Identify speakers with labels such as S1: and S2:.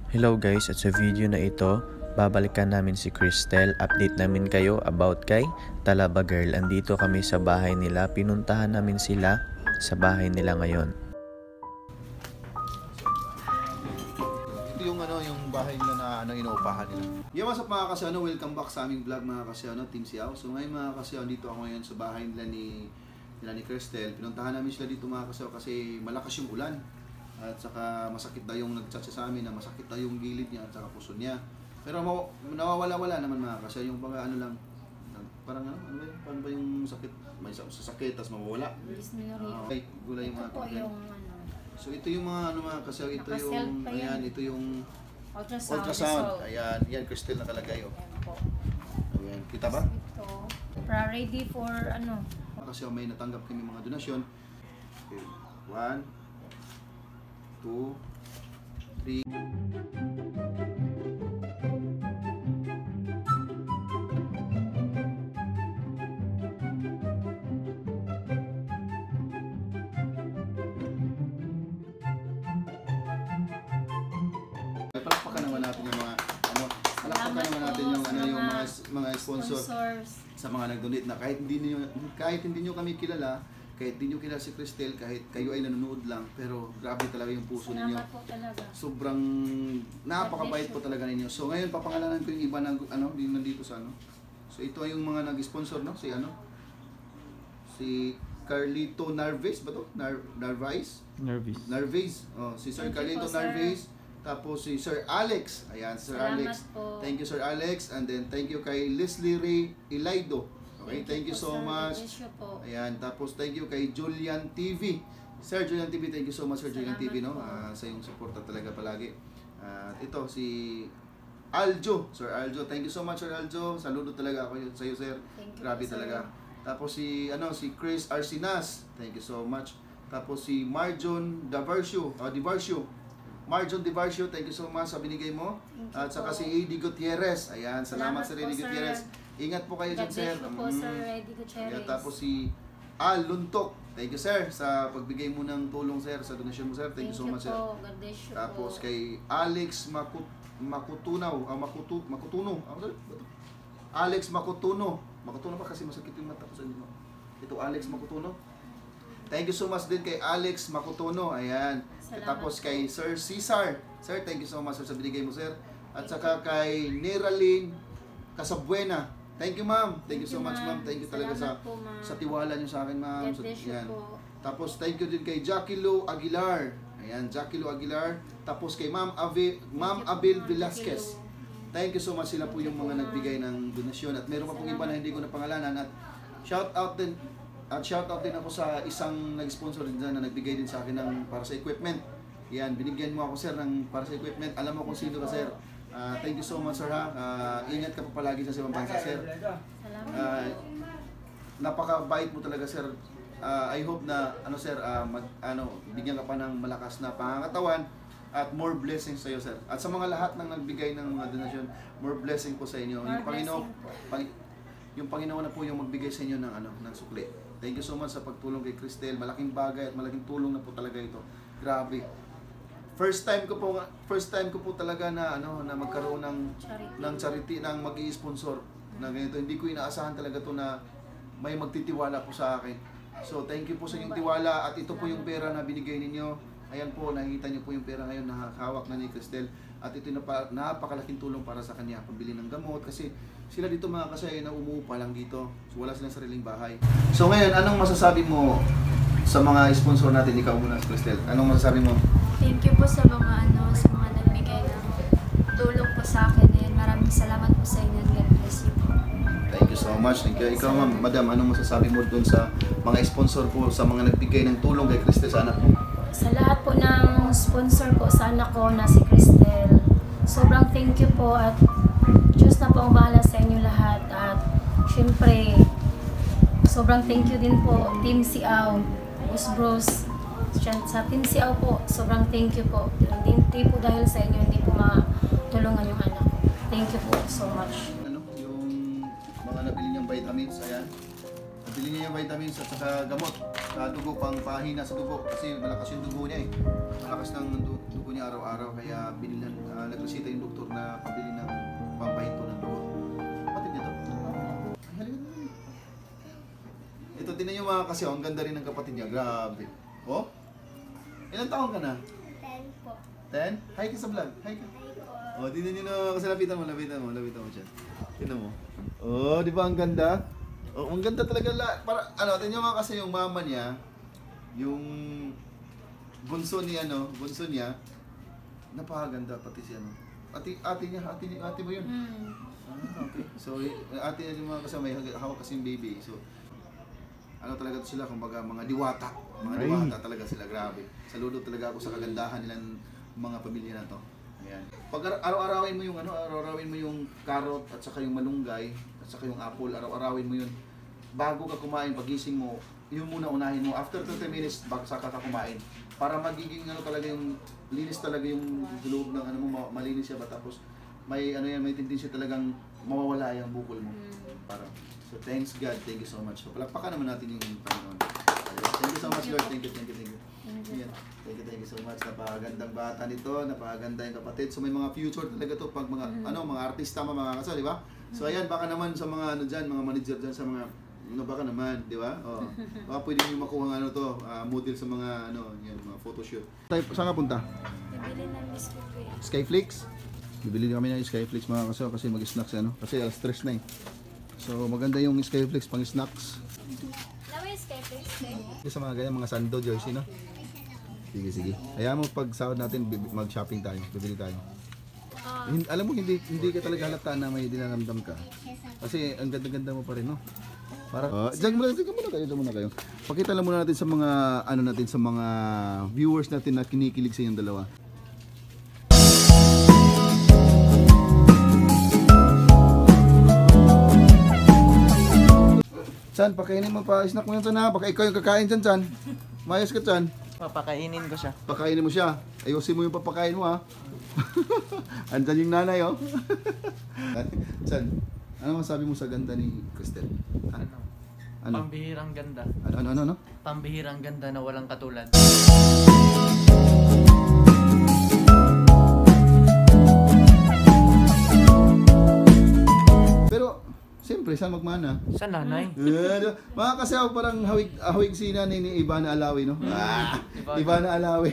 S1: Hello guys, at sa video na ito, babalikan namin si Cristel. Update namin kayo about kay Talaba Girl. Andito kami sa bahay nila. Pinuntahan namin sila sa bahay nila ngayon.
S2: Ito yung yung bahay nila na inuupahan nila. Yo, what's up mga kasano? Welcome back sa aming vlog mga kasano, Team Siaw. So ngayon mga kasano, dito ako ngayon sa bahay nila ni Cristel. Pinuntahan namin sila dito mga kasano kasi malakas yung ulan. At saka masakit daw yung nag-chat sa amin na masakit daw yung gilid niya at saka puso niya. Pero nawawala-wala naman mga kasi yung mga lang, parang paano ba yung sakit? May sasakit tapos mawawala. Okay, gulay yung mga ito. So ito yung mga mga kasi ito yung ayan, ito yung ultrasound. Ayan, yan Cristel nakalagay oh. Ayan, kita ba?
S3: Ito. Ready for
S2: Kasi may natanggap kami mga donasyon. Okay. 1 2 3. Palakpakan naman natin yung mga palakpakan naman natin yung yung mga sponsors sa mga nag-donate na kahit hindi niyo kami kilala. Kahit di nyo kilala si Cristel, kahit kayo ay nanonood lang, pero grabe talaga yung puso ninyo.
S3: Po talaga. Sobrang
S2: napakabait po talaga ninyo. So ngayon papangalanan ko yung iba na yung nandito sa So ito ay yung mga nag-sponsor si Carlito Narvaez ba to? Narvaez. Oh, si Sir Carlito Narvaez. Tapos si Sir Alex. Ayan, Sir Alex.
S3: Po.
S2: Thank you Sir Alex, and then thank you kay Leslie Ray Ilaido. Okay, thank you so much. Ayan, tapos thank you kay Julian TV. Sir Julian TV, thank you so much Sir Julian TV sa iyong suporta talaga palagi. At ito si Aljo, Sir Aljo. Thank you so much Sir Aljo. Saludo talaga ako sa iyo Sir. Grabe talaga. Tapos si Chris Arsinas. Thank you so much. Tapos si Marjon Divarsio. Marjon Divarsio, thank you so much sa binigay mo. At saka si Eddie Gutierrez. Ayan, salamat sa Eddie Gutierrez. Ingat po kayo dyan, sir. Ayan, tapos si Al Luntok. Thank you, sir, sa pagbigay mo ng tulong, sir, sa donasyon mo, sir. Thank you so much, sir. Tapos kay Alex Makutuno. Alex Makutuno. Makutuno pa kasi masakit yung mata ko sa inyo. Ito, Alex Makutuno. Thank you so much din kay Alex Makutuno. Ayan. Tapos kay Sir Cesar. Sir, thank you so much, sir, sa binigay mo, sir. At saka kay Neraline Casabuena. Thank you, ma'am. Thank you so much, ma'am. Thank you talaga sa tiwala niyo sa akin, ma'am. Yan. Tapos thank you din kay Jackie Lou Aguilar. Ayan, Jackie Lou Aguilar. Tapos kay Ma'am Abel Velasquez. Thank you so much, sila po yung mga nagbigay ng donasyon. At meron pa pong iba na hindi ko napangalanan. At shout out din ako sa isang nag-sponsor din na nagbigay din sa akin ng para sa equipment. Yan, binigyan mo ako, sir, ng para sa equipment. Alam mo kung sino ka, sir. Thank you so much, sir, ha. Ingat ka pa palagi sa ibang bansa, sir. Napakabait mo talaga, sir. I hope na sir, bigyan ka pa ng malakas na pangangatawan at more blessings sa iyo, sir. At sa mga lahat ng nagbigay ng mga donasyon, more blessing po sa inyo. Yung Panginoon na po yung magbigay sa inyo ng sukli. Thank you so much sa pagtulong kay Cristel. Malaking bagay at malaking tulong na po talaga ito. Grabe. First time ko po talaga na magkaroon ng charity ng mag-i-sponsor na ganito. Hindi ko inaasahan talaga to na may magtitiwala po sa akin. So thank you po sa inyong tiwala at ito po yung pera na binigay ninyo. Ayan po, nakikita niyo po yung pera ngayon na hawak na ni Cristel at ito napakalaking tulong para sa kanya pambili ng gamot kasi sila dito mga kasi na umuupa lang dito. So wala silang sariling bahay. So ngayon, anong masasabi mo sa mga sponsor natin? Ikaw muna, Cristel. Anong masasabi mo?
S3: Thank you po sa mga nagbigay ng tulong po sa akin. Ayan, maraming salamat po sa inyo. God bless you po.
S2: Thank you so much. Thank you. Ikaw, ma'am, madam, anong masasabi mo dun sa mga sponsor po, sa mga nagbigay ng tulong kay Cristel sa anak mo?
S3: Sa lahat po ng sponsor po sa anak ko na si Cristel, sobrang thank you po at Diyos na po ang bahala sa inyo lahat. At syempre, sobrang thank you din po, Team Siaw, Bros. Sa Team Siaw po, sobrang thank you po. Hindi po dahil sa inyo, hindi po matulungan yung anak ko. Thank you po so much.
S2: Yung mga nabili niyang vitamins, ayan. Bili niya yung vitamins at saka gamot sa dugo, pang pahina sa dugo. Kasi malakas yung dugo niya eh. Malakas ng dugo niya araw-araw. Kaya binilan, nagresita yung doktor na pabili ng pampahinto ng dugo. Kapatid niya to? Ay, halika na. Ito, tinan niyo mga kasi, ang ganda rin ng kapatid niya. Grabe. Oh? Ilang taon ka na?
S3: 10 po.
S2: 10? Hi ka sa vlog. Hi ka. Oh, tingnan niyo na kasi lapitan mo siya. Tingnan mo. Oh, di ba ang ganda? Oh, ang ganda talaga para tingnan niyo mga kasi yung mama niya, yung bunso niya napakaganda pati si ano. Ate mo yun. Okay. So, ate niya yung mga kasama, may hawak kasi yung baby. So, talaga to sila, kumbaga mga diwata. Mga diwata talaga sila, grabe. Saludo talaga ako sa kagandahan nilang mga pamilya na to. Ayan. Pag araw-arawin mo yung carrot at saka yung malunggay at saka yung apple, araw-arawin mo yun. Bago ka kumain, pagising mo, yun muna unahin mo. After 30 minutes, saka ka kumain. Para magiging talaga yung linis talaga yung loob ng mo, malinis siya ba, tapos may may tendency talagang mawawala yung bukol mo. So thanks God, thank you so much. So palakpakan naman natin yung Panginoon. Thank you so much Lord, thank you. Yeah. Thank you so much. Napakagandang bata nito, napakaganda yung kapatid. So may mga future talaga to pag mga mga artista, mga kasal, di ba? So ayan, baka naman sa mga mga manager diyan sa mga baka naman, di ba? Oh. Baka pwede niyo makuha ng model sa mga yan, mga photoshoot. Saan ka punta?
S3: Bibili ng biscuit.
S2: Skyflix. Bibili kami ng Skyflix mga kasal kasi mag-snacks kasi stress na eh. So maganda yung Skyflix pang snacks.
S3: Nawa yung Skyflix
S2: Sa mga ganyan, mga sando, jersey, no? Sige. Kaya mo pag sahod natin, mag-shopping tayo, bibili tayo. Alam mo, hindi ka talaga halata na may dinaramdam ka. Kasi ang ganda-ganda mo pa rin, no? Para diyan muna kayo. Pakita lang muna natin sa mga sa mga viewers natin na kinikilig sa inyong dalawa. Chan, pakainin mo pa snack mo yan, Chan, ha? Baka ikaw yung kakain dyan, Chan. Mayos ka, Chan.
S1: Papakainin ko siya.
S2: Pakainin mo siya. Ayusin mo yung papakain mo, ha? Andyan yung nanay, oh. Chan, ano masabi mo sa ganda ni Cristel? Ano?
S1: Pambihirang ganda.
S2: Ano?
S1: Pambihirang ganda na walang katulad.
S2: Pero, siyempre, saan magmana?
S1: Sa nanay.
S2: Mga kasi parang hawig si nanay ni Ivana Alawi, no? Ivana Alawi.